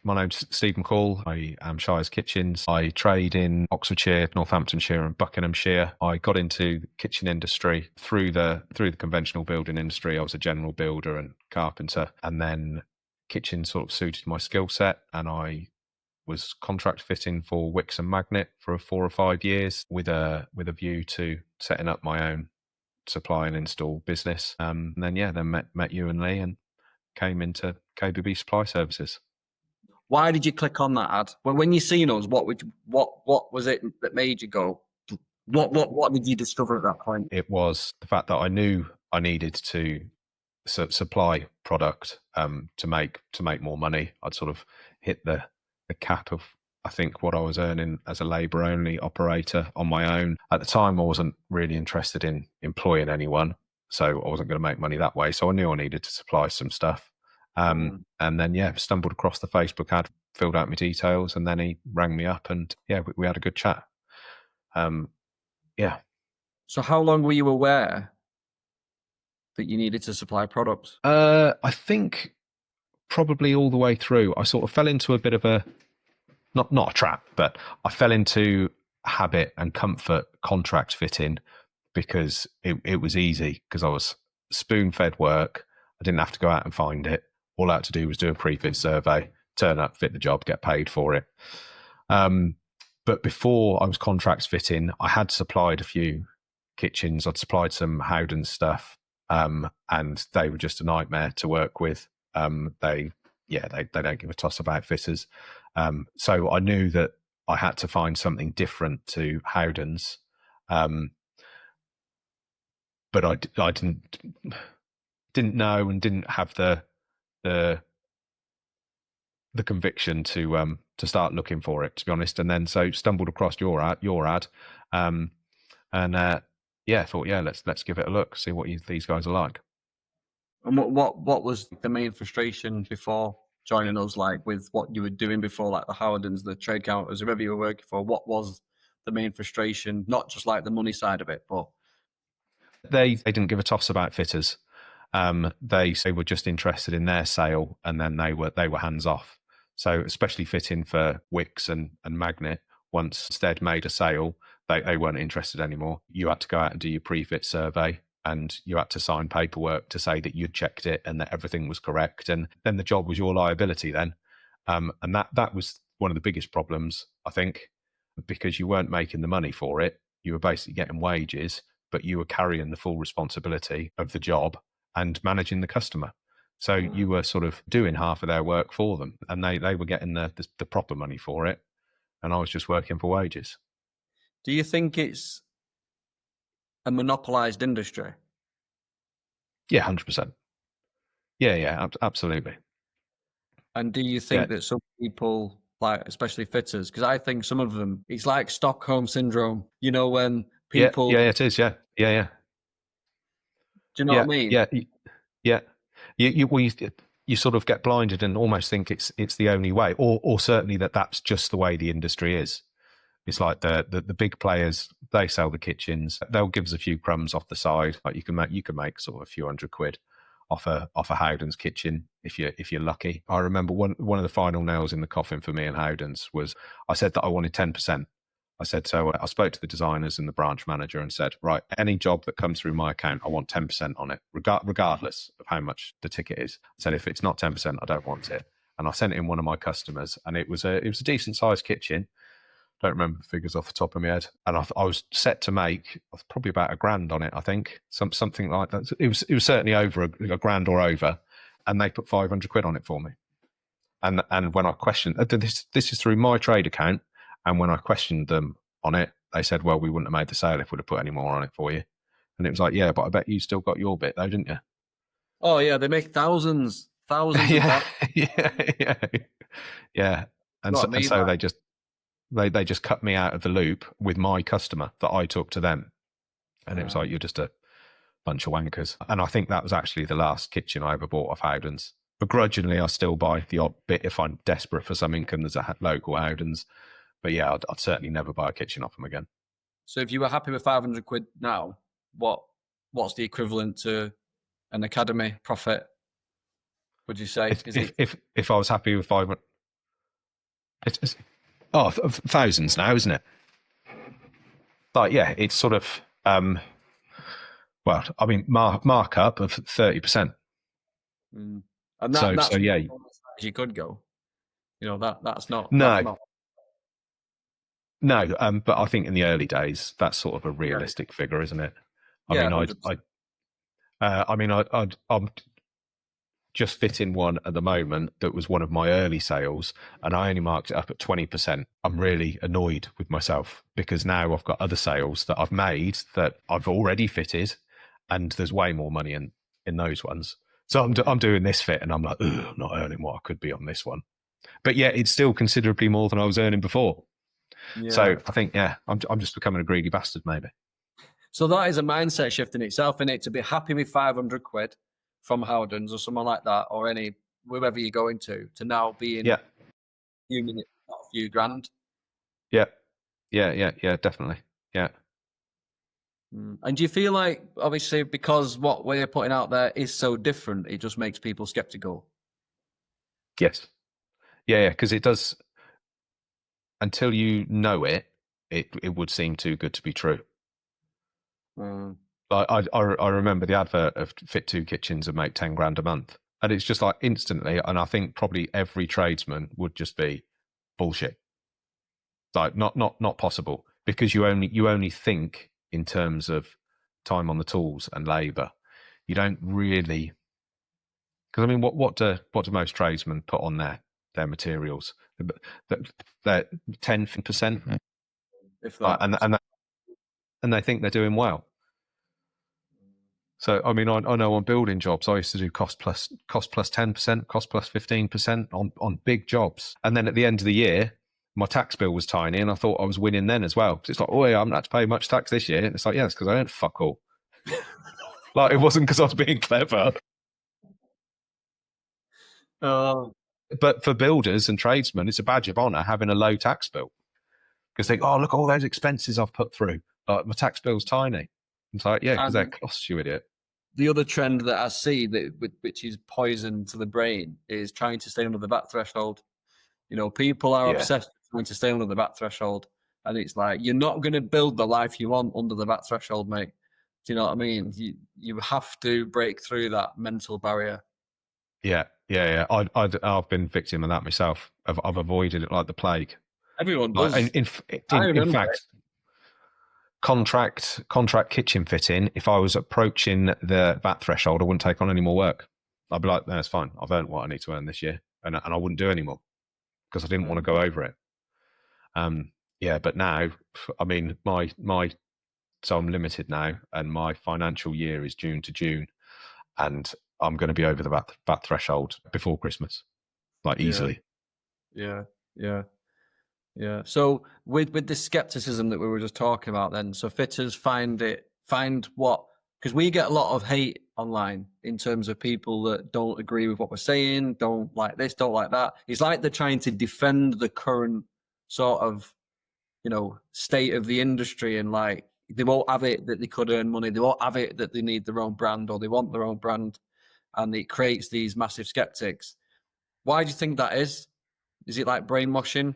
My name's Stephen Call. I am Shire's Kitchens. I trade in Oxfordshire, Northamptonshire and Buckinghamshire. I got into the kitchen industry through the conventional building industry. I was a general builder and carpenter, and then kitchen sort of suited my skill set, and I was contract fitting for Wickes and Magnet for 4 or 5 years with a view to setting up my own supply and install business. And then met you and Lee and came into KBB Supply Services. Why did you click on that ad? When you seen us, what was it that made you go? What did you discover at that point? It was the fact that I knew I needed to supply product to make more money. I'd sort of hit the cap of, I think, what I was earning as a labour only operator on my own. At the time, I wasn't really interested in employing anyone, so I wasn't going to make money that way. So I knew I needed to supply some stuff. And then, stumbled across the Facebook ad, filled out my details, and then he rang me up and, we had a good chat. So how long were you aware that you needed to supply products? I think probably all the way through. I sort of fell into a bit of a, not a trap, but I fell into habit and comfort contract fitting because it was easy, because I was spoon-fed work. I didn't have to go out and find it. All I had to do was do a pre-fit survey, turn up, fit the job, get paid for it. But before I was contracts fitting, I had supplied a few kitchens. I'd supplied some Howdens stuff, and they were just a nightmare to work with. They don't give a toss about fitters. So I knew that I had to find something different to Howdens. But I didn't know and didn't have the conviction to start looking for it, to be honest. And then so stumbled across your ad, thought, let's give it a look, see what these guys are like. And what was the main frustration before joining us, like with what you were doing before, like the Howdens, the trade counters, whoever you were working for? What was the main frustration? Not just like the money side of it, but they didn't give a toss about fitters. They were just interested in their sale, and then they were hands off. So especially fitting for Wickes and Magnet, once Stead made a sale, they weren't interested anymore. You had to go out and do your pre-fit survey, and you had to sign paperwork to say that you'd checked it and that everything was correct. And then the job was your liability then. And that was one of the biggest problems, I think, because you weren't making the money for it. You were basically getting wages, but you were carrying the full responsibility of the job and managing the customer. So you were sort of doing half of their work for them, and they were getting the proper money for it, and I was just working for wages. Do you think it's a monopolised industry? Yeah, 100%. Yeah, absolutely. And do you think that some people, like especially fitters, because I think some of them, it's like Stockholm syndrome. You know, when people, yeah, it is. Yeah. Do you know what I mean? Yeah. You sort of get blinded and almost think it's the only way, or certainly that's just the way the industry is. It's like the big players, they sell the kitchens. They'll give us a few crumbs off the side. Like you can make sort of a few £100 off a Howdens kitchen if you're lucky. I remember one of the final nails in the coffin for me and Howdens was I said that I wanted 10%. I said, so I spoke to the designers and the branch manager and said, right, any job that comes through my account, I want 10% on it, regardless of how much the ticket is. I said, if it's not 10%, I don't want it. And I sent in one of my customers, and it was a decent sized kitchen. Don't remember the figures off the top of my head. And I was set to make probably about £1,000 on it, I think, something like that. It was certainly over a £1,000 or over, and they put £500 on it for me. And when I questioned, this is through my trade account. And when I questioned them on it, they said, well, we wouldn't have made the sale if we'd have put any more on it for you. And it was like, yeah, but I bet you still got your bit though, didn't you? Oh yeah, they make thousands yeah, yeah. And so they just cut me out of the loop with my customer that I took to them. And it was like, you're just a bunch of wankers. And I think that was actually the last kitchen I ever bought off Howdens. Begrudgingly, I still buy the odd bit if I'm desperate for some income. There's a local Howdens. But yeah, I'd certainly never buy a kitchen off them again. So if you were happy with £500 now, what's the equivalent to an academy profit? Would you say? If I was happy with 500, thousands now, isn't it? Like, yeah, it's sort of, well, I mean, markup of 30%. And that's So yeah, as you could go. That's not no, but I think in the early days, that's sort of a yeah, realistic figure, isn't it? I yeah, mean, 100%. I'm just fitting one at the moment that was one of my early sales, and I only marked it up at 20%. I'm really annoyed with myself because now I've got other sales that I've made that I've already fitted, and there's way more money in those ones. So I'm doing this fit, and I'm like, I'm not earning what I could be on this one. But yeah, it's still considerably more than I was earning before. Yeah. So I think, yeah, I'm just becoming a greedy bastard, maybe. So that is a mindset shift in itself, in it, to be happy with 500 quid from Howdens or someone like that, or whoever you're going to now being Yeah, a few grand. yeah, yeah, definitely. Yeah. And do you feel like, obviously, because what we're putting out there is so different, it just makes people skeptical? Yes. Yeah, because it does. Until you know it, it would seem too good to be true. Mm. Like I remember the advert of fit two kitchens and make 10 grand a month, and it's just like instantly. And I think probably every tradesman would just be bullshit. Like not possible, because you only think in terms of time on the tools and labour. You don't really, because I mean, what do most tradesmen put on their materials? They're 10%, If that. and they think they're doing well. So I mean, I know on building jobs, I used to do cost plus 10%, cost plus 15% on big jobs, and then at the end of the year, my tax bill was tiny, and I thought I was winning then as well. Because it's like, oh yeah, I'm not had to pay much tax this year. And it's like, yeah, it's because I earned fuck all. Like, it wasn't because I was being clever. Oh, But for builders and tradesmen, it's a badge of honour having a low tax bill, because they go, oh, look, all those expenses I've put through. My tax bill's tiny. It's like, yeah, because they're costs, you idiot. the other trend that I see which is poison to the brain is trying to stay under the VAT threshold. People are Yeah. obsessed with trying to stay under the VAT threshold, and it's like, you're not going to build the life you want under the VAT threshold, mate. Do you know what I mean? You have to break through that mental barrier. Yeah. I've been victim of that myself. I've avoided it like the plague. Everyone Like, does. I in remember fact, contract kitchen fitting. If I was approaching the VAT threshold, I wouldn't take on any more work. I'd be like, no, it's fine. I've earned what I need to earn this year, and I wouldn't do any more because I didn't want to go over it. Yeah, but now, I mean, so I'm limited now, and my financial year is June to June, and I'm going to be over the VAT threshold before Christmas, like easily. Yeah, yeah, yeah. So with the skepticism that we were just talking about, then, so fitters find what, because we get a lot of hate online in terms of people that don't agree with what we're saying, don't like this, don't like that. It's like they're trying to defend the current sort of state of the industry, and like they won't have it that they could earn money, they won't have it that they need their own brand or they want their own brand, and it creates these massive skeptics. Why do you think that is? Is it like brainwashing?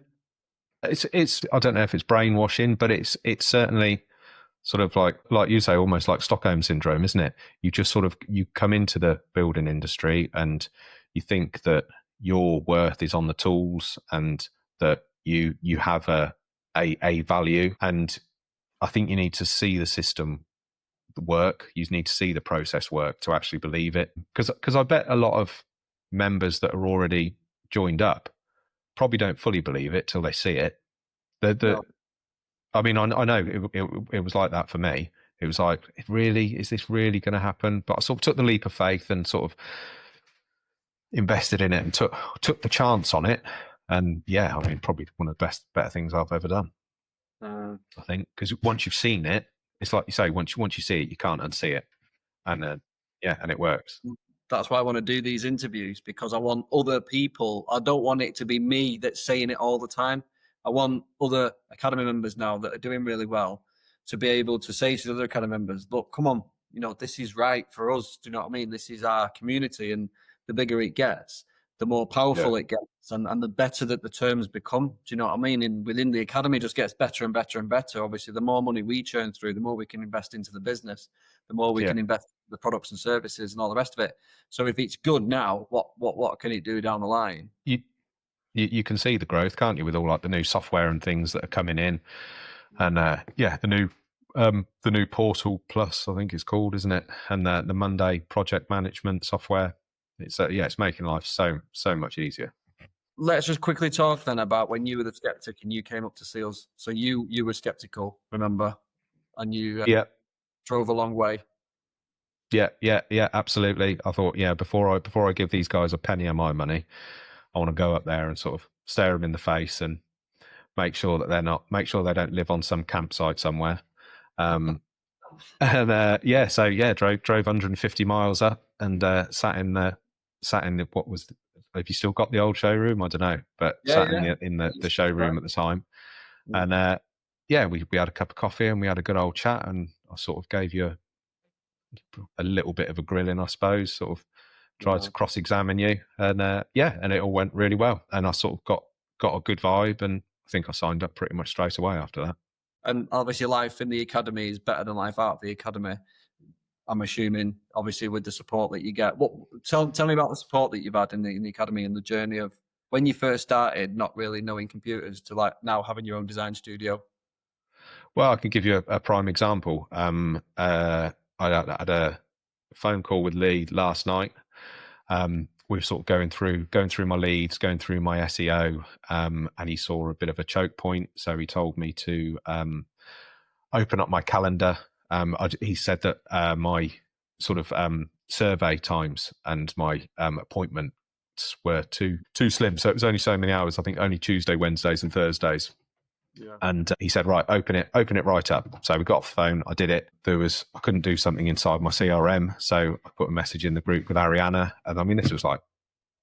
It's I don't know if it's brainwashing, but it's certainly sort of like you say, almost like Stockholm syndrome, isn't it? You just sort of, you come into the building industry and you think that your worth is on the tools, and that you have a value. And I think you need to see the system work. You need to see the process work to actually believe it. Because I bet a lot of members that are already joined up probably don't fully believe it till they see it. No. I mean, I know it was like that for me. It was like, really, is this really going to happen? But I sort of took the leap of faith and sort of invested in it and took the chance on it. And yeah, I mean, probably one of the better things I've ever done. I think, because once you've seen it, it's like you say, once you see it, you can't unsee it, and yeah, and it works. That's why I want to do these interviews, because I want other people. I don't want it to be me that's saying it all the time. I want other Academy members now that are doing really well to be able to say to the other Academy members, look, come on, this is right for us. Do you know what I mean? This is our community, and the bigger it gets, the more powerful it gets, and the better that the terms become. Do you know what I mean? And within the academy, it just gets better and better and better. Obviously, the more money we churn through, the more we can invest into the business, the more we Yeah. can invest in the products and services and all the rest of it. So if it's good now, what can it do down the line? You can see the growth, can't you, with all like the new software and things that are coming in, and the new Portal Plus, I think it's called, isn't it? And the Monday project management software. It's it's making life so much easier. Let's just quickly talk then about when you were the skeptic and you came up to see us. So you were skeptical, remember, and you Yeah. drove a long way. Yeah, absolutely. I thought, before I give these guys a penny of my money, I want to go up there and sort of stare them in the face and make sure that they don't live on some campsite somewhere. And drove 150 miles up and sat in what was, have you still got the old showroom? I don't know, but in the showroom at the time. And we had a cup of coffee and we had a good old chat, and I sort of gave you a little bit of a grilling, I suppose, sort of tried to cross-examine you, and and it all went really well, and I sort of got a good vibe, and I think I signed up pretty much straight away after that. And obviously life in the academy is better than life out of the academy, I'm assuming, obviously with the support that you get. Tell me about the support that you've had in the academy and the journey of when you first started not really knowing computers to like now having your own design studio. Well, I can give you a prime example. I had a phone call with Lee last night. We were sort of going through my leads, going through my SEO, and he saw a bit of a choke point. So he told me to open up my calendar. He said that my sort of survey times and my appointments were too slim. So it was only so many hours. I think only Tuesday, Wednesdays, and Thursdays. Yeah. And he said, right, open it right up. So we got off the phone. I did it. I couldn't do something inside my CRM. So I put a message in the group with Ariana. And I mean, this was like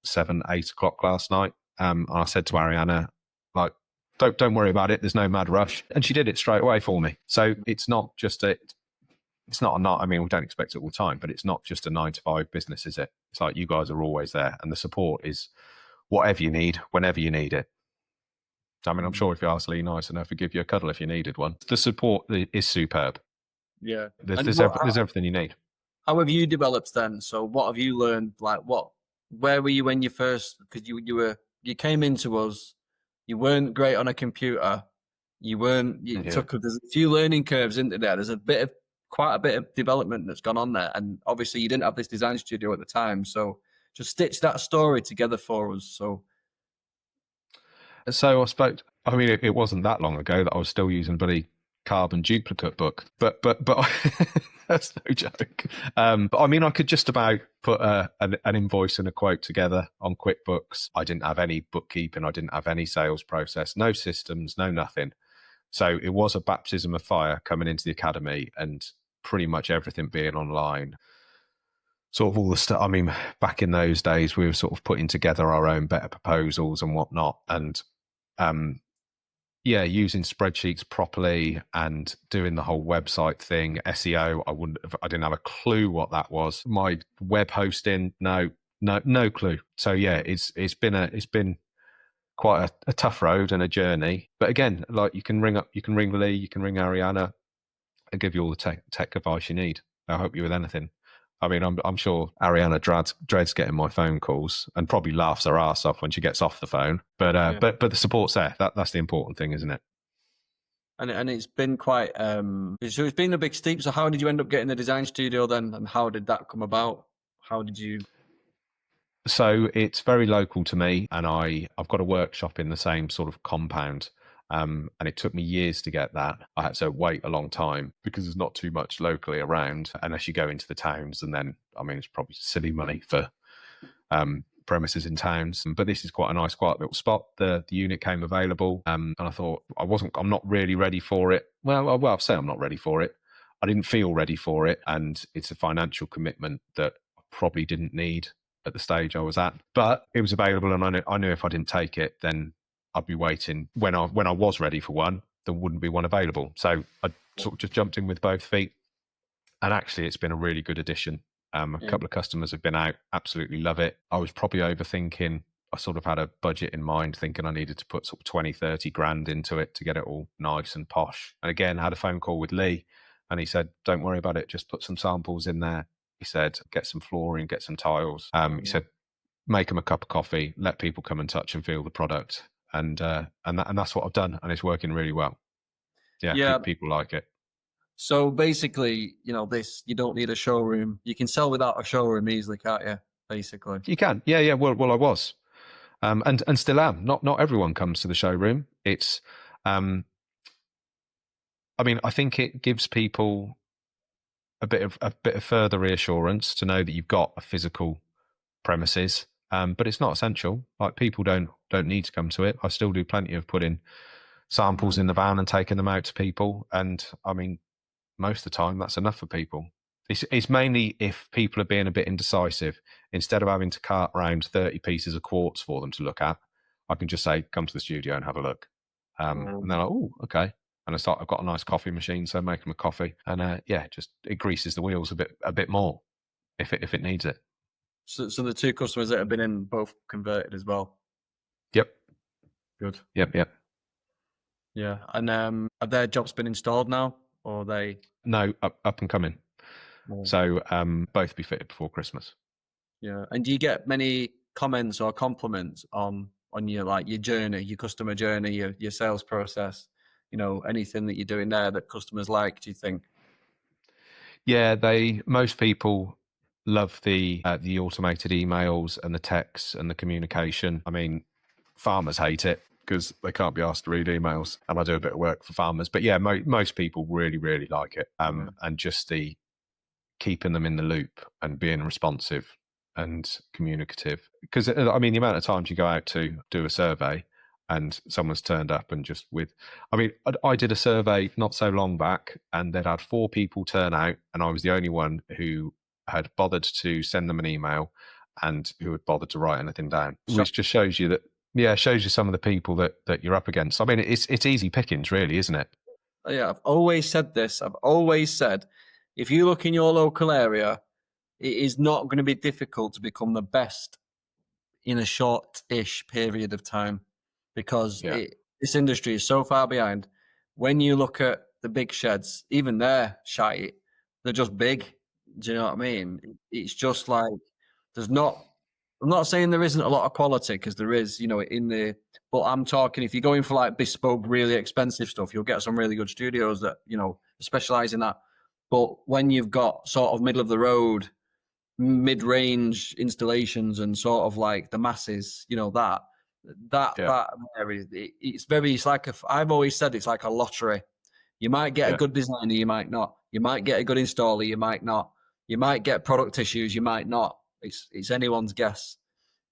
7, 8 o'clock last night. And I said to Ariana, like, don't worry about it. There's no mad rush. And she did it straight away for me. So it's not just I mean, we don't expect it all the time, but it's not just a 9-to-5 business, is it? It's like you guys are always there, and the support is whatever you need, whenever you need it. I mean, I'm sure if you ask Lee nice enough, he'd give you a cuddle if you needed one. The support is superb. Yeah. There's everything you need. How have you developed then? So what have you learned? Like where were you when you first, because you came into us, you weren't great on a computer. There's a few learning curves into there. There's quite a bit of development that's gone on there. And obviously you didn't have this design studio at the time. So just stitch that story together for us. So I mean, it wasn't that long ago that I was still using bloody carbon duplicate book, but that's no joke. But I mean, I could just about put an invoice and a quote together on QuickBooks. I didn't have any bookkeeping. I didn't have any sales process, no systems, no nothing. So it was a baptism of fire coming into the academy and pretty much everything being online. Sort of all the stuff. I mean, back in those days, we were sort of putting together our own better proposals and whatnot, and using spreadsheets properly and doing the whole website thing. SEO, I didn't have a clue what that was. My web hosting, no clue. So yeah, it's been quite a tough road and a journey. But again, like you can ring Lee, you can ring Ariana, and give you all the tech advice you need. They'll help you with anything. I mean, I'm sure Ariana dreads getting my phone calls and probably laughs her ass off when she gets off the phone. But the support's there. That's the important thing, isn't it? And it's been quite so it's been a big steep. So how did you end up getting the design studio then, and how did that come about? How did you? So it's very local to me, and I've got a workshop in the same sort of compound. And it took me years to get that. I had to wait a long time because there's not too much locally around unless you go into the towns. And then, I mean, it's probably silly money for premises in towns. But this is quite a nice, quiet little spot. The unit came available, and I thought I'm not really ready for it. Well, I'll say I'm not ready for it. I didn't feel ready for it, and it's a financial commitment that I probably didn't need at the stage I was at. But it was available, and I knew if I didn't take it, then I'd be waiting when I was ready for one, there wouldn't be one available. So I sort of just jumped in with both feet, and actually it's been a really good addition. A couple of customers have been out, absolutely love it. I was probably overthinking I sort of had a budget in mind, thinking I needed to put sort of 20, 30 grand into it to get it all nice and posh. And again, I had a phone call with Lee, and he said, "Don't worry about it. Just put some samples in there." He said, "Get some flooring, get some tiles." He said, "Make them a cup of coffee, let people come and touch and feel the product." And that's what I've done, and it's working really well. Yeah, Yeah. people like it. So basically, this, you don't need a showroom. You can sell without a showroom easily, can't you? Basically. You can, yeah. Well, I was, and still am. Not everyone comes to the showroom. It's, I mean, I think it gives people a bit of further reassurance to know that you've got a physical premises, but it's not essential. Like, people don't need to come to it. I still do plenty of putting samples in the van and taking them out to people, and I mean, most of the time that's enough for people. It's mainly if people are being a bit indecisive. Instead of having to cart around 30 pieces of quartz for them to look at, I can just say, "Come to the studio and have a look." And they're like, "Oh, okay." And I've got a nice coffee machine, so I make them a coffee, and just it greases the wheels a bit more if it needs it. So the two customers that have been in both converted as well. Yep. Good. Yep. Yeah. And have their jobs been installed now, or are they? No, up and coming. Oh. So both be fitted before Christmas. Yeah. And do you get many comments or compliments on your your journey, your customer journey, your sales process? Anything that you're doing there that customers like? Do you think? Yeah, most people love the automated emails and the texts and the communication. I mean, farmers hate it because they can't be asked to read emails, and I do a bit of work for farmers. But yeah, most people really like it, and just the keeping them in the loop and being responsive and communicative. Because I mean, the amount of times you go out to do a survey and someone's turned up and I mean, I did a survey not so long back, and they'd had 4 people turn out, and I was the only one who had bothered to send them an email and who had bothered to write anything down, which just shows you that, shows you some of the people that you're up against. I mean, it's easy pickings, really, isn't it? Yeah, I've always said this. I've always said, if you look in your local area, it is not going to be difficult to become the best in a short-ish period of time, because this industry is so far behind. When you look at the big sheds, even they're shite. They're just big. Do you know what I mean? It's just like, there's not. I'm not saying there isn't a lot of quality, because there is, but I'm talking, if you're going for like bespoke, really expensive stuff, you'll get some really good studios that, specialize in that. But when you've got sort of middle of the road, mid-range installations and sort of like the masses, that area, it's like I've always said, it's like a lottery. You might get a good designer, you might not. You might get a good installer, you might not. You might get product issues, you might not. It's anyone's guess,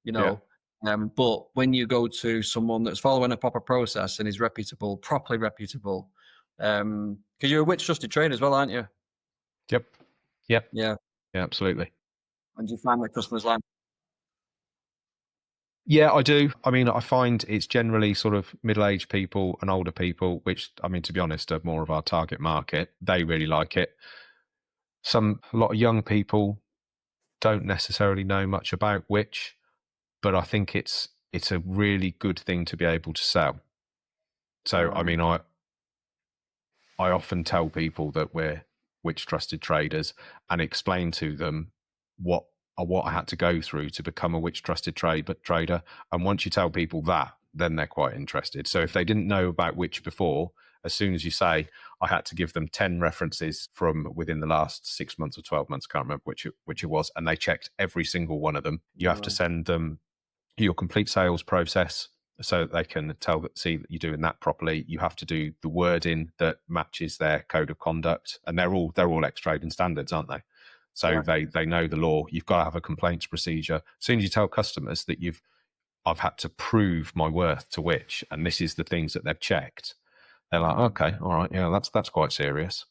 but when you go to someone that's following a proper process and is reputable, properly reputable, because you're a Wickes trusted trader as well, aren't you? Yep. Yeah. Absolutely. And do you find that customers like? Yeah, I do. I mean, I find it's generally sort of middle-aged people and older people, which, I mean, to be honest, are more of our target market. They really like it. A lot of young people don't necessarily know much about which, but I think it's a really good thing to be able to sell. So, I mean, I often tell people that we're Wickes trusted traders and explain to them what I had to go through to become a Wickes trusted trader. And once you tell people that, then they're quite interested. So if they didn't know about Wickes before, as soon as you say, I had to give them 10 references from within the last 6 months or 12 months, can't remember which it was, and they checked every single one of them. You have to send them your complete sales process so that they can see that you're doing that properly. You have to do the wording that matches their code of conduct, and they're all ex-trading standards, aren't they? So they know the law. You've got to have a complaints procedure. As soon as you tell customers that I've had to prove my worth to Wickes, and this is the things that they've checked, they're like, okay, all right, yeah, that's quite serious.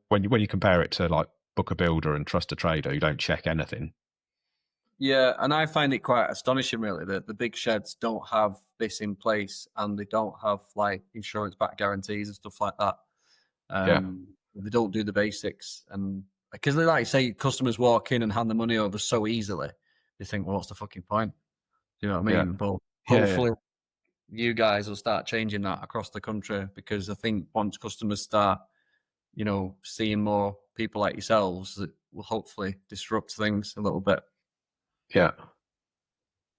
When you compare it to like Book a Builder and Trust a Trader, who don't check anything. Yeah, and I find it quite astonishing, really, that the big sheds don't have this in place, and they don't have like insurance-backed guarantees and stuff like that. They don't do the basics, and because they, like you say, customers walk in and hand the money over so easily, they think, well, what's the fucking point? You know what I Yeah. mean? But Yeah. Yeah. hopefully you guys will start changing that across the country, because I think once customers start, seeing more people like yourselves, it will hopefully disrupt things a little bit. Yeah.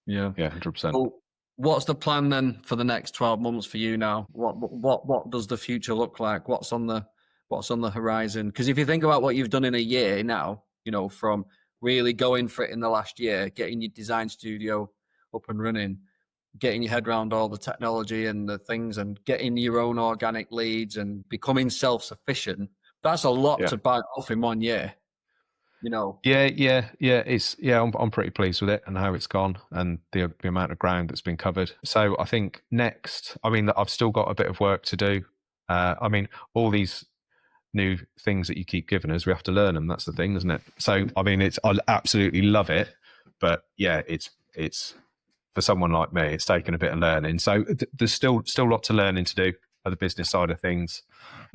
Yeah. Yeah. 100%. So what's the plan then for the next 12 months for you now? What does the future look like? What's on the horizon? Because if you think about what you've done in a year now, from really going for it in the last year, getting your design studio up and running, getting your head around all the technology and the things, and getting your own organic leads and becoming self-sufficient, that's a lot Yeah. to bite off in 1 year. I'm pretty pleased with it and how it's gone and the amount of ground that's been covered. So I think next, I've still got a bit of work to do. All these new things that you keep giving us, we have to learn them. That's the thing, isn't it? So I absolutely love it, but yeah, it's for someone like me, it's taken a bit of learning. So there's still a lot to learning to do on the business side of things.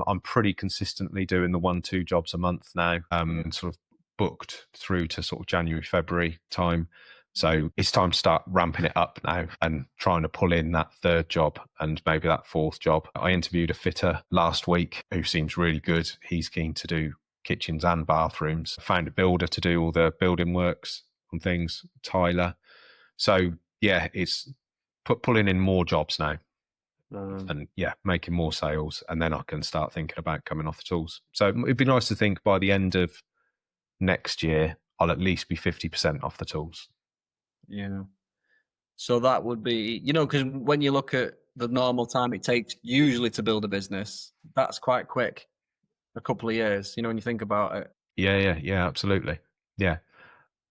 I'm pretty consistently doing the 1-2 jobs a month now, and sort of booked through to sort of January, February time. So it's time to start ramping it up now and trying to pull in that third job and maybe that fourth job. I interviewed a fitter last week who seems really good. He's keen to do kitchens and bathrooms. Found a builder to do all the building works and things, Tyler. So yeah, it's pulling in more jobs now. And yeah, making more sales, and then I can start thinking about coming off the tools. So it'd be nice to think by the end of next year, I'll at least be 50% off the tools. Yeah. So that would be, because when you look at the normal time it takes usually to build a business, that's quite quick, a couple of years, when you think about it. Yeah, absolutely. Yeah.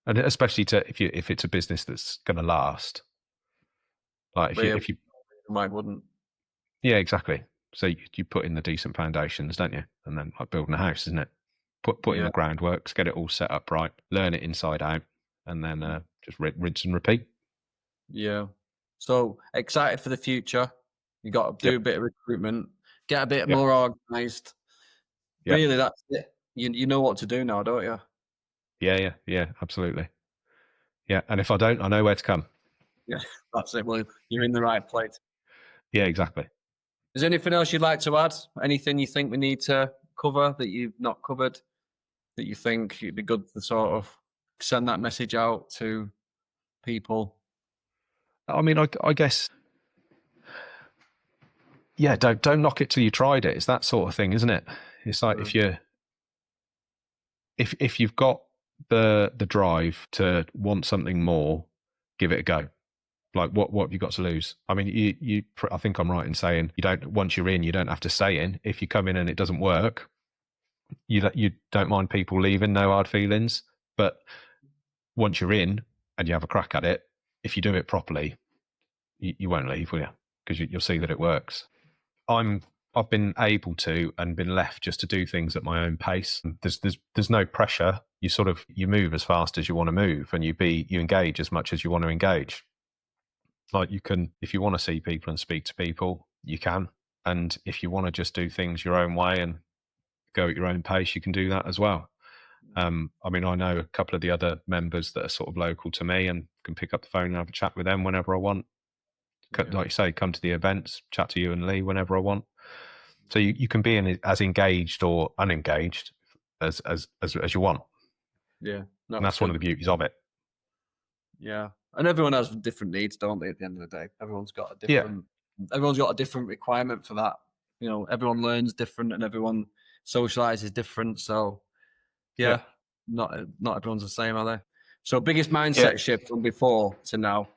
And especially if it's a business that's going to last. Like if you Mine wouldn't. yeah, exactly. So you put in the decent foundations, don't you? And then like building a house, isn't it? Put in the groundworks, get it all set up right, learn it inside out, and then just rinse and repeat. Yeah. So excited for the future. You got to do a bit of recruitment, get a bit more organized. Yep. Really, that's it. You know what to do now, don't you? Yeah, absolutely. Yeah, and if I don't, I know where to come. Yeah, that's it. Well, you're in the right place. Yeah, exactly. Is there anything else you'd like to add? Anything you think we need to cover that you've not covered, that you think it'd be good to sort of send that message out to people? I guess, yeah, don't knock it till you tried it. It's that sort of thing, isn't it? It's like if you've got the drive to want something more, give it a go. Like what have you got to lose? I think I'm right in saying once you're in, you don't have to stay in. If you come in and it doesn't work, you don't mind people leaving, no hard feelings. But once you're in and you have a crack at it, if you do it properly, you won't leave, will you? Because you'll see that it works. I've been able to and been left just to do things at my own pace. There's no pressure. You move as fast as you want to move, and you engage as much as you want to engage. Like you can, if you want to see people and speak to people, you can. And if you want to just do things your own way and go at your own pace, you can do that as well. I know a couple of the other members that are sort of local to me and can pick up the phone and have a chat with them whenever I want. Like you say, come to the events, chat to you and Lee whenever I want. So you can be as engaged or unengaged as you want. Yeah, and that's one of the beauties of it. Yeah, and everyone has different needs, don't they? At the end of the day, everyone's got a different requirement for that. Everyone learns different, and everyone socializes different. So, yeah. Not everyone's the same, are they? So, biggest mindset shift from before to now.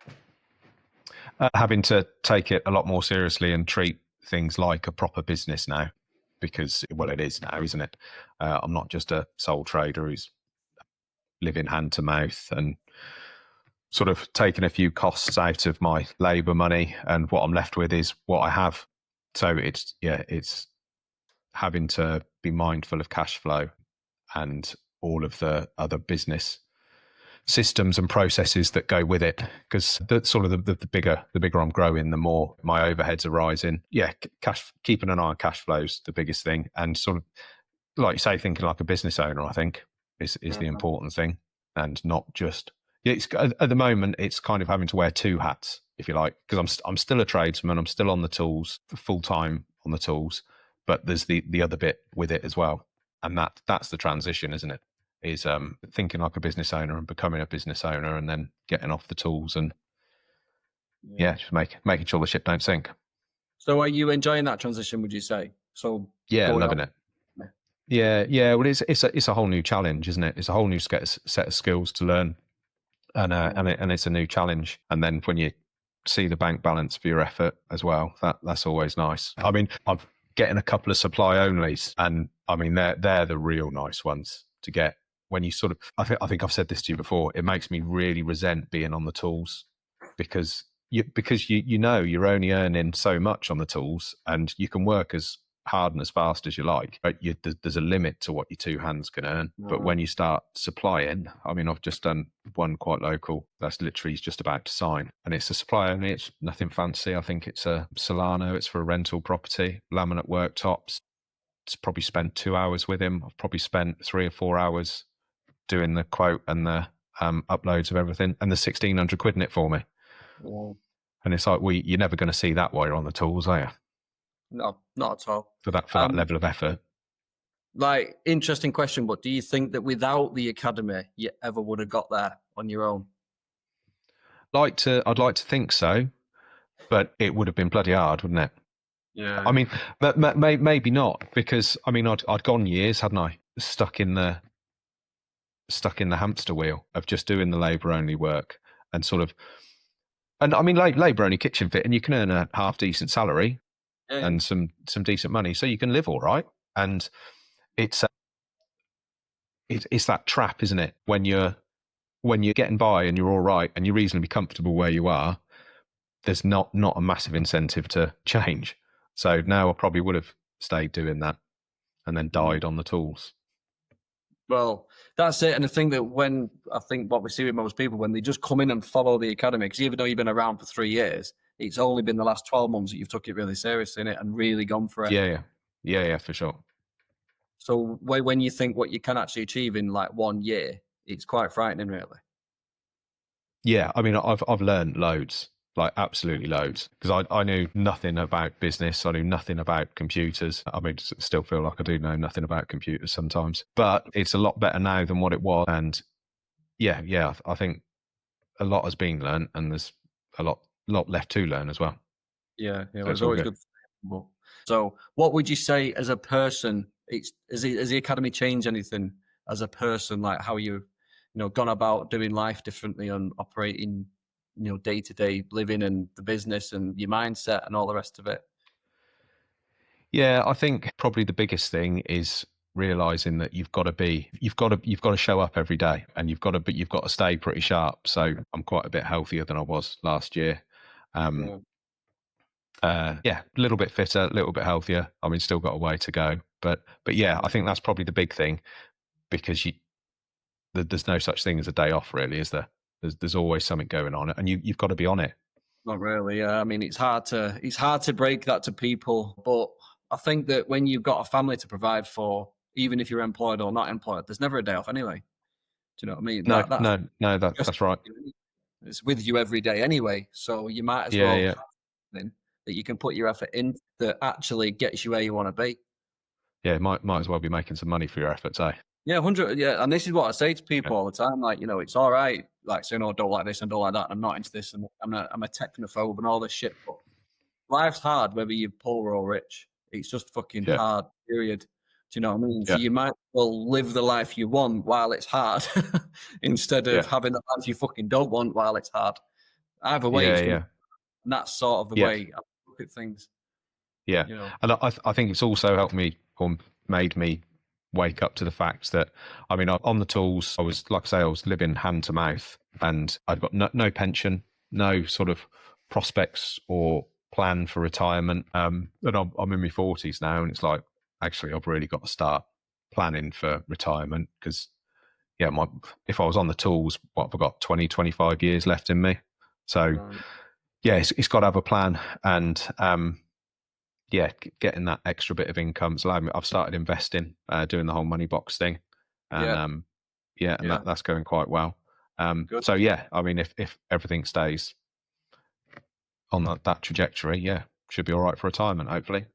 Having to take it a lot more seriously and treat things like a proper business now, because it is now, isn't it? I'm not just a sole trader who's living hand to mouth and sort of taking a few costs out of my labour money, and what I'm left with is what I have. So it's having to be mindful of cash flow and all of the other business systems and processes that go with it, because the sort of the bigger I'm growing, the more my overheads are rising. Keeping an eye on cash flows the biggest thing, and sort of like you say, thinking like a business owner, I think is the important thing, and not just Yeah, at the moment, it's kind of having to wear two hats, if you like, because I'm still a tradesman. I'm still on the tools, full time on the tools, but there's the other bit with it as well, and that's the transition, isn't it? Is thinking like a business owner and becoming a business owner, and then getting off the tools and just making sure the ship don't sink. So are you enjoying that transition, would you say? So Yeah, going loving on. it. Yeah. Well, it's a whole new challenge, isn't it? It's a whole new set of skills to learn, and it's a new challenge. And then when you see the bank balance for your effort as well, that's always nice. I mean, I'm getting a couple of supply onlys, and I mean they're the real nice ones to get. When you sort of, I think I've said this to you before. It makes me really resent being on the tools because you know you're only earning so much on the tools, and you can work as hard and as fast as you like, but there's a limit to what your two hands can earn. But when you start supplying, I mean, I've just done one quite local that's literally just about to sign, and it's a supply only. It's nothing fancy. I think it's a Solano. It's for a rental property, laminate worktops. It's probably spent 2 hours with him. I've probably spent 3 or 4 hours doing the quote and the uploads of everything, and there's 1,600 quid in it for me. Yeah. And it's like, you're never going to see that while you're on the tools, are you? No, not at all. For that level of effort. Like, interesting question, but do you think that without the academy, you ever would have got there on your own? I'd like to think so, but it would have been bloody hard, wouldn't it? Yeah. I mean, maybe not, because I mean, I'd gone years, hadn't I, stuck in the hamster wheel of just doing the labour only work and sort of, and I mean, labour only kitchen fit, and you can earn a half decent salary and some decent money, so you can live all right. And it's that trap, isn't it? When you're getting by and you're all right and you're reasonably comfortable where you are, there's not a massive incentive to change. So now I probably would have stayed doing that and then died on the tools. Well, that's it. And I think that what we see with most people, when they just come in and follow the academy, because even though you've been around for 3 years, it's only been the last 12 months that you've took it really seriously in it and really gone for it. Yeah, for sure. So when you think what you can actually achieve in like 1 year, it's quite frightening, really. Yeah, I mean, I've learned loads, like absolutely loads, because I knew nothing about business. I knew nothing about computers. I mean, still feel like I do know nothing about computers sometimes, but it's a lot better now than what it was. And yeah, I think a lot has been learned, and there's a lot left to learn as well. Yeah, So it's always good. So, what would you say as a person? Has the academy changed anything as a person? Like how you gone about doing life differently and operating, day to day living and the business and your mindset and all the rest of it. Yeah, I think probably the biggest thing is realizing that you've got to show up every day, and you've got to stay pretty sharp. So I'm quite a bit healthier than I was last year. A little bit fitter, a little bit healthier. I mean, still got a way to go, but yeah, I think that's probably the big thing, because there's no such thing as a day off, really, is there? There's always something going on, and you've got to be on it. Not really. Yeah, I mean, it's hard to break that to people, but I think that when you've got a family to provide for, even if you're employed or not employed, there's never a day off anyway. Do you know what I mean? No, that's right. It's with you every day anyway, so you might as Yeah, well yeah. have something that you can put your effort in that actually gets you where you want to be. Yeah, might as well be making some money for your efforts, eh? Yeah, 100. Yeah, and this is what I say to people all the time. Like, it's all right, like saying, "Oh, don't like this and don't like that." And I'm not into this, and I'm a technophobe and all this shit. But life's hard, whether you're poor or rich. It's just fucking Yeah. hard. Period. Do you know what I mean? Yeah. So you might as well live the life you want while it's hard, instead of having the life you fucking don't want while it's hard. Either way, it's gonna. And that's sort of the way I look at things. Yeah. And I think it's also helped me, or made me wake up to the fact that, I mean, on the tools, I was, like I say, I was living hand to mouth, and I've got no pension, no sort of prospects or plan for retirement. And I'm in my 40s now, and it's like, actually, I've really got to start planning for retirement, because if I was on the tools, what have I got, 20, 25 years left in me? So it's got to have a plan. And getting that extra bit of income. So I've started investing, doing the whole money box thing, and that's going quite well. Good. So yeah, I mean, if everything stays on that trajectory, yeah, should be all right for retirement, hopefully.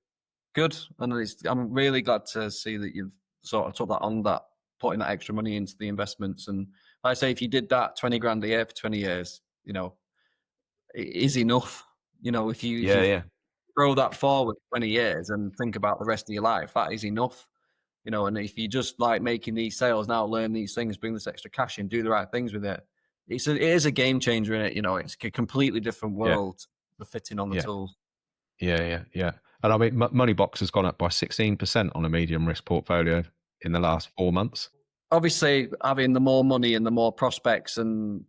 Good. And I'm really glad to see that you've sort of took that on, that putting that extra money into the investments. And like I say, if you did that 20 grand a year for 20 years, it is enough. If you Yeah, yeah, throw that forward 20 years and think about the rest of your life, that is enough. And if you just like making these sales now, learn these things, bring this extra cash in, do the right things with it, it is a game changer in it. It's a completely different yeah, world for fitting on the yeah, tools. yeah. And I mean, Moneybox has gone up by 16% on a medium risk portfolio in the last 4 months. Obviously, having the more money and the more prospects and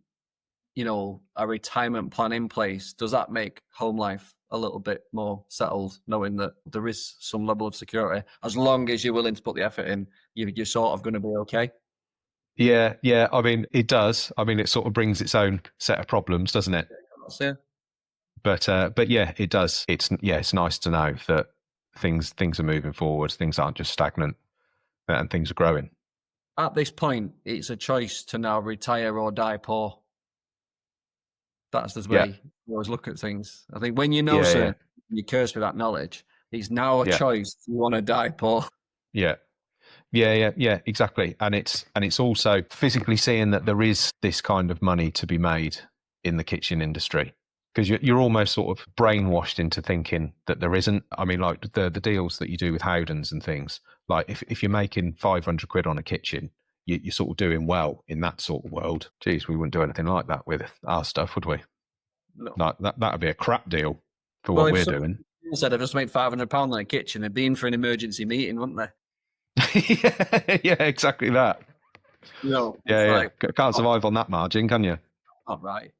a retirement plan in place, does that make home life a little bit more settled, knowing that there is some level of security? As long as you're willing to put the effort in, you're sort of going to be okay. Yeah, yeah. I mean, it does. I mean, it sort of brings its own set of problems, doesn't it? Yeah. But yeah, it does. It's nice to know that things are moving forward. Things aren't just stagnant, and things are growing. At this point, it's a choice to now retire or die poor. That's the Yeah, way I always look at things. I think when you know yeah, yeah, certain, you curse with that knowledge. It's now a yeah, choice. You want to die poor. yeah. Yeah, exactly. And it's also physically seeing that there is this kind of money to be made in the kitchen industry, because you're almost sort of brainwashed into thinking that there isn't. I mean, like the deals that you do with Howdens and things, like if you're making 500 quid on a kitchen, you're sort of doing well in that sort of world. Geez, we wouldn't do anything like that with our stuff, would we? No. Like that would be a crap deal for Well, what if we're someone doing. said I've just made £500 on a kitchen, they'd be in for an emergency meeting, wouldn't they? Yeah, exactly that. It's like, Can't oh, survive on that margin, can you? not right.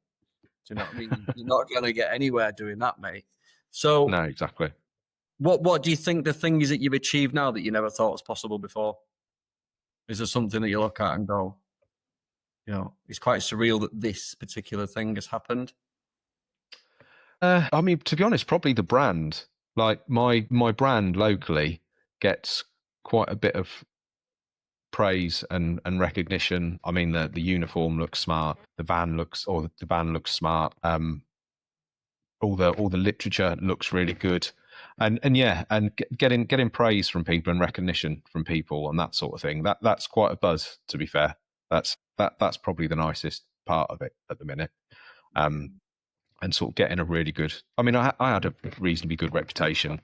Do you know what I mean? You're not going to get anywhere doing that, mate. So, No, exactly. what do you think the thing is that you've achieved now that you never thought was possible before? Is there something that you look at and go, it's quite surreal that this particular thing has happened? I mean, to be honest, probably the brand. Like my brand locally gets quite a bit of praise and recognition. I mean, the uniform looks smart. The van looks smart. All the literature looks really good, and yeah, and getting praise from people and recognition from people and that sort of thing. That's quite a buzz. To be fair, that's probably the nicest part of it at the minute. And sort of getting a really good. I mean, I had a reasonably good reputation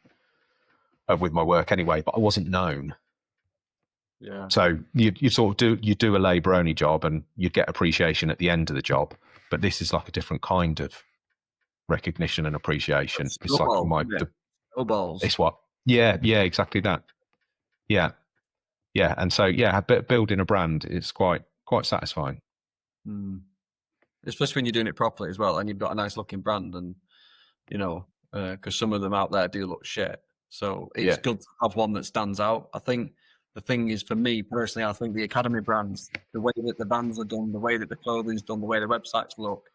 with my work anyway, but I wasn't known. Yeah. So you sort of do a labour only job, and you'd get appreciation at the end of the job. But this is like a different kind of recognition and appreciation. It's like Snowball, isn't it? Snowballs. it's what? Yeah, exactly that. Yeah, yeah, and so yeah, building a brand is quite satisfying. Mm. Especially when you're doing it properly as well, and you've got a nice looking brand, and because some of them out there do look shit. So it's Yeah, good to have one that stands out. I think the thing is, for me personally, I think the Academy brands, the way that the bands are done, the way that the clothing's done, the way the websites look,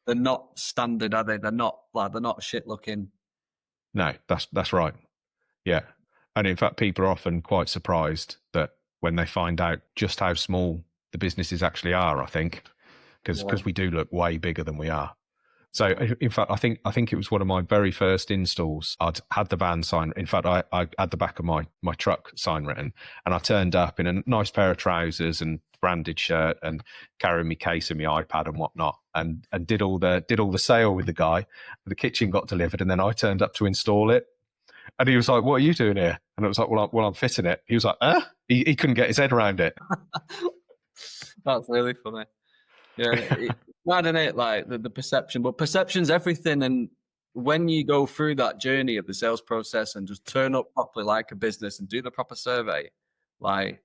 they're not standard, are they? They're not shit looking. no, that's right. Yeah, and in fact, people are often quite surprised that when they find out just how small the businesses actually are. I think Yeah. because we do look way bigger than we are. So, in fact, I think it was one of my very first installs. I'd had the van sign. In fact, I had the back of my truck sign written, and I turned up in a nice pair of trousers and branded shirt and carrying my case and my iPad and whatnot, and did all the sale with the guy. The kitchen got delivered, and then I turned up to install it. And he was like, "What are you doing here?" And I was like, "Well, I'm fitting it." He was like, "Huh?" He couldn't get his head around it. That's really funny. Yeah, it's mad, isn't it? Like the perception, but perception's everything. And when you go through that journey of the sales process and just turn up properly like a business and do the proper survey, like,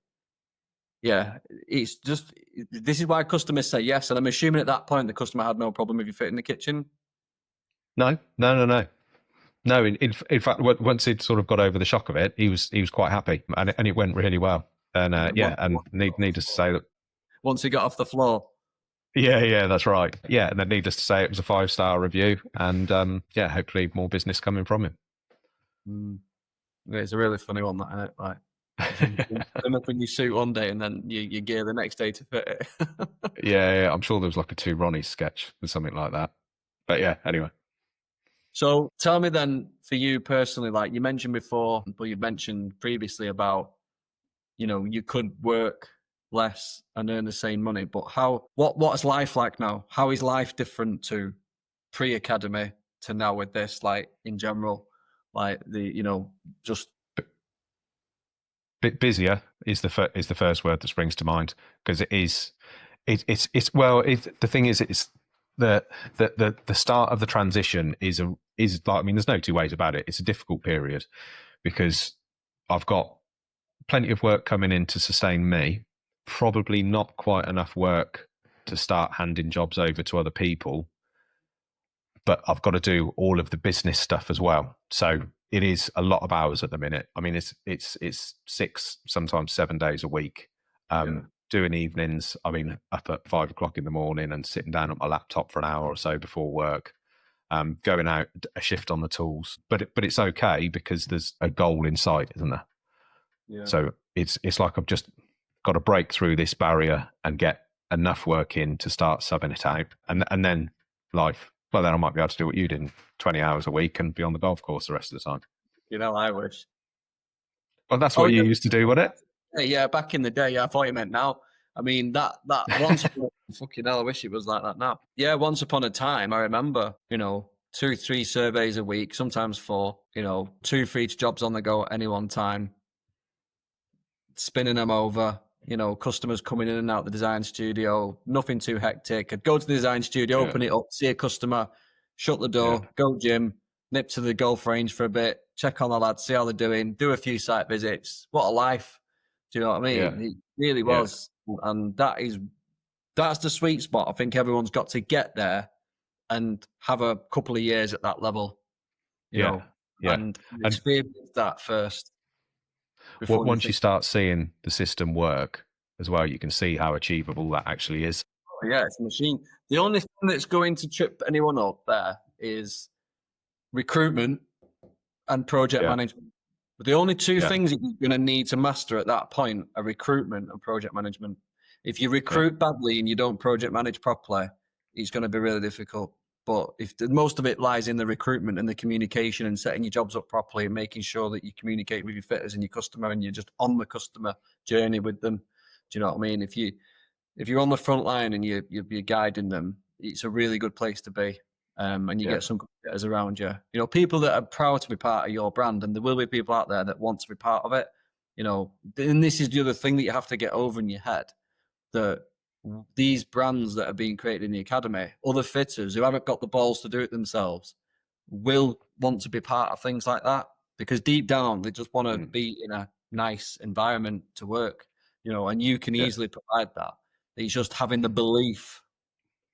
yeah, it's just, this is why customers say yes. And I'm assuming at that point the customer had no problem if you fit in the kitchen. No. No, in fact, once he'd sort of got over the shock of it, he was quite happy, and it went really well. And yeah, and needless to say that. Once he got off the floor. Yeah, that's right. Yeah, and then needless to say, it was a 5-star review, and yeah, hopefully more business coming from him. Mm. Yeah, it's a really funny one, that, isn't it? Like, Turn up in your suit one day and then you gear the next day to fit it. Yeah, I'm sure there was like a Two Ronnies sketch or something like that. But yeah, anyway. So tell me then, for you personally, like you mentioned before, but you mentioned previously about, you could work less and earn the same money, but what's life like now? How is life different to pre-academy to now with this, like in general, like just Bit busier is the first word that springs to mind, because it is it's well the thing is it's the start of the transition is like, I mean, there's no two ways about it. It's a difficult period because I've got plenty of work coming in to sustain me, probably not quite enough work to start handing jobs over to other people, but I've got to do all of the business stuff as well. So it is a lot of hours at the minute. I mean, it's 6, sometimes 7 days a week. Doing evenings. I mean, up at 5 o'clock in the morning and sitting down at my laptop for an hour or so before work. Going out a shift on the tools, but it's okay because there's a goal in sight, isn't there? yeah. So it's like I've just got to break through this barrier and get enough work in to start subbing it out, and then life. Well, then I might be able to do what you did in 20 hours a week and be on the golf course the rest of the time. I wish. Well, that's Oh what you yeah, used to do, wasn't it? yeah. Back in the day, yeah, I thought you meant now. I mean that once fucking hell, I wish it was like that now. Yeah, once upon a time, I remember, 2, 3 surveys a week, sometimes 4. 2 for each jobs on the go at any one time, spinning them over. Customers coming in and out the design studio, nothing too hectic. I'd go to the design studio, open it up, see a customer, shut the door, go gym, nip to the golf range for a bit, check on the lads, see how they're doing, do a few site visits. What a life. Do you know what I mean? Yeah. It really was. And that's the sweet spot. I think everyone's got to get there and have a couple of years at that level, and experience that first before you Once you think, start seeing the system work as well, you can see how achievable that actually is. oh, yeah, it's a machine. The only thing that's going to trip anyone up there is recruitment and project Yeah. management. But the only two Yeah. things that you're going to need to master at that point are recruitment and project management. If you recruit badly and you don't project manage properly, it's going to be really difficult. But if most of it lies in the recruitment and the communication and setting your jobs up properly and making sure that you communicate with your fitters and your customer and you're just on the customer journey with them. Do you know what I mean? If you're on the front line and you're guiding them, it's a really good place to be. And you get some good fitters around you. People that are proud to be part of your brand, and there will be people out there that want to be part of it. And this is the other thing that you have to get over in your head, that these brands that are being created in the academy, other fitters who haven't got the balls to do it themselves, will want to be part of things like that, because deep down they just want to be in a nice environment to work. And you can easily provide that. It's just having the belief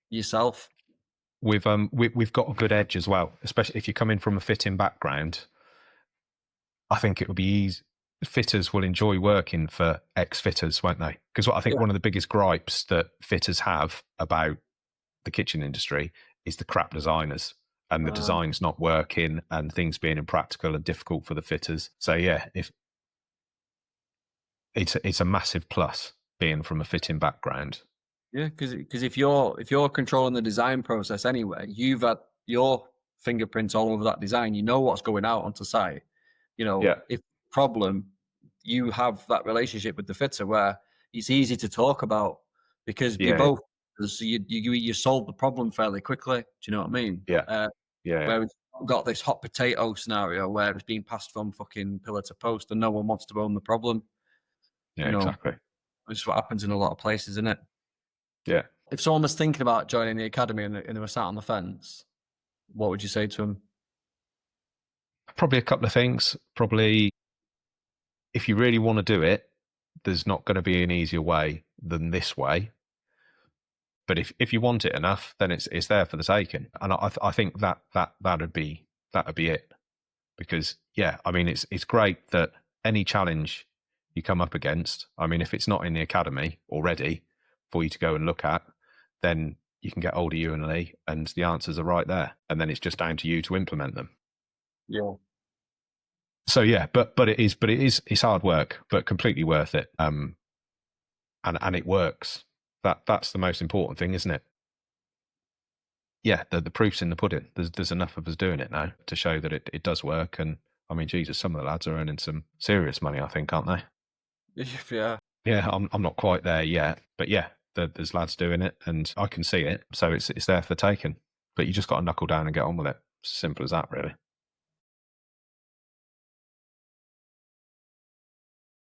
yourself. We've got a good edge as well, especially if you come in from a fitting background. I think it would be easy. Fitters will enjoy working for ex-fitters, won't they? Because I think one of the biggest gripes that fitters have about the kitchen industry is the crap designers and the design's not working and things being impractical and difficult for the fitters. So yeah, if it's a massive plus being from a fitting background. Yeah, because if you're controlling the design process anyway, you've had your fingerprints all over that design. You know what's going out onto site. If problem, you have that relationship with the fitter where it's easy to talk about, because you're both, so you solve the problem fairly quickly. Do you know what I mean? Whereas you've got this hot potato scenario where it's being passed from fucking pillar to post and no one wants to own the problem. Exactly. Which is what happens in a lot of places, isn't it? Yeah. If someone was thinking about joining the academy and they were sat on the fence, what would you say to them? Probably a couple of things. Probably, if you really want to do it, there's not going to be an easier way than this way. But if you want it enough, then it's there for the taking. And I think that'd be it. Because I mean, it's great that any challenge you come up against, I mean, if it's not in the academy already for you to go and look at, then you can get hold of you and Lee, and the answers are right there. And then it's just down to you to implement them. Yeah. So yeah, but it's hard work, but completely worth it. And it works. That's the most important thing, isn't it? Yeah, the proof's in the pudding. There's enough of us doing it now to show that it does work. And I mean, Jesus, some of the lads are earning some serious money, I think, aren't they? Yeah. Yeah, I'm not quite there yet, but yeah, there's lads doing it, and I can see it. So it's there for the taking. But you just got to knuckle down and get on with it. It's as simple as that, really.